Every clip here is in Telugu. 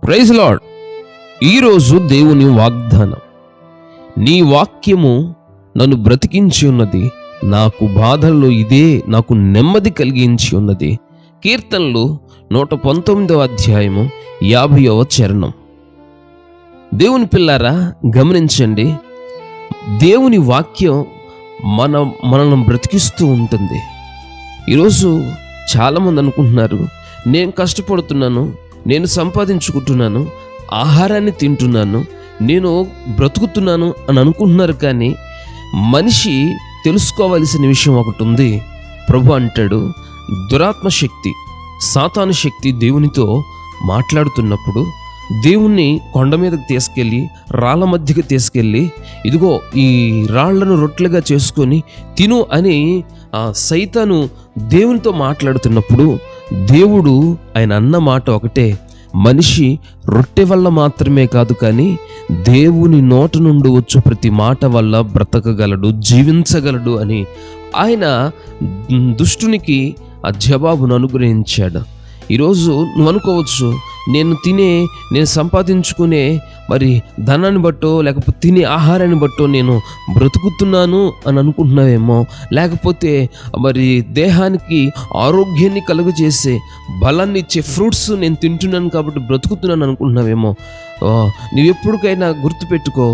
Praise lord. ఈరోజు దేవుని వాగ్దానం, నీ వాక్యము నన్ను బ్రతికించి ఉన్నది, నాకు బాధల్లో ఇదే నాకు నెమ్మది కలిగించి ఉన్నది. కీర్తనలు 119వ అధ్యాయము 50వ చరణం. దేవుని పిల్లారా గమనించండి, దేవుని వాక్యం మనల్ని బ్రతికిస్తూ ఉంటుంది. ఈరోజు చాలామంది అనుకుంటున్నారు, నేను కష్టపడుతున్నాను, నేను సంపాదించుకుంటున్నాను, ఆహారాన్ని తింటున్నాను, నేను బ్రతుకుతున్నాను అని అనుకుంటున్నారు. కానీ మనిషి తెలుసుకోవాల్సిన విషయం ఒకటి ఉంది. ప్రభు అంటాడు, దురాత్మ శక్తి, సాతాను శక్తి దేవునితో మాట్లాడుతున్నప్పుడు దేవుణ్ణి కొండ మీదకి తీసుకెళ్ళి రాళ్ళ మధ్యకి తీసుకెళ్ళి, ఇదిగో ఈ రాళ్లను రొట్టెలుగా చేసుకొని తిను అని సైతాను దేవునితో మాట్లాడుతున్నప్పుడు దేవుడు ఆయన అన్న మాట ఒకటే, మనిషి రొట్టె వల్ల మాత్రమే కాదు కానీ దేవుని నోట నుండి వచ్చు ప్రతి మాట వల్ల బ్రతకగలడు, జీవించగలడు అని ఆయన దుష్టునికి ఆ జవాబును అనుగ్రహించాడు. ఈరోజు నువ్వు అనుకోవచ్చు, నేను సంపాదించుకునే మరి ధనాన్ని బట్టో లేకపోతే తినే ఆహారాన్ని బట్టో నేను బ్రతుకుతున్నాను అని అనుకుంటున్నావేమో, లేకపోతే మరి దేహానికి ఆరోగ్యాన్ని కలుగజేసే బలాన్ని ఇచ్చే ఫ్రూట్స్ నేను తింటున్నాను కాబట్టి బ్రతుకుతున్నాను అనుకుంటున్నావేమో. నువ్వు ఎప్పటికైనా గుర్తుపెట్టుకో,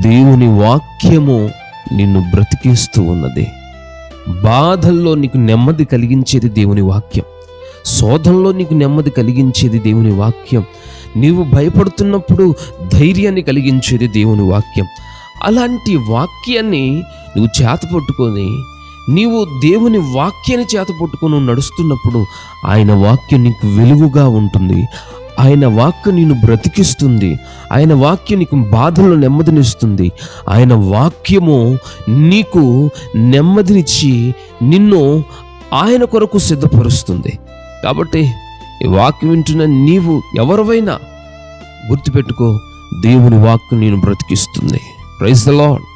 దేవుని వాక్యము నిన్ను బ్రతికిస్తూ ఉన్నది. బాధల్లో నీకు నెమ్మది కలిగించేది దేవుని వాక్యం, శోధనలో నీకు నెమ్మది కలిగించేది దేవుని వాక్యం, నీవు భయపడుతున్నప్పుడు ధైర్యాన్ని కలిగించేది దేవుని వాక్యం. అలాంటి వాక్యాన్ని నువ్వు చేతపట్టుకొని, నీవు దేవుని వాక్యాన్ని చేతపట్టుకొని నడుస్తున్నప్పుడు ఆయన వాక్యం నీకు వెలుగుగా ఉంటుంది. ఆయన వాక్యం నిన్ను బ్రతికిస్తుంది. ఆయన వాక్యం నీకు బాధల్లో నెమ్మదినిస్తుంది. ఆయన వాక్యము నీకు నెమ్మదినిచ్చి నిన్ను ఆయన కొరకు సిద్ధపరుస్తుంది. కాబట్టి ఈ వాక్యం వింటున్న నీవు ఎవరివైనా గుర్తుపెట్టుకో, దేవుని వాక్యం నేను బ్రతికిస్తుంది. Praise the lord.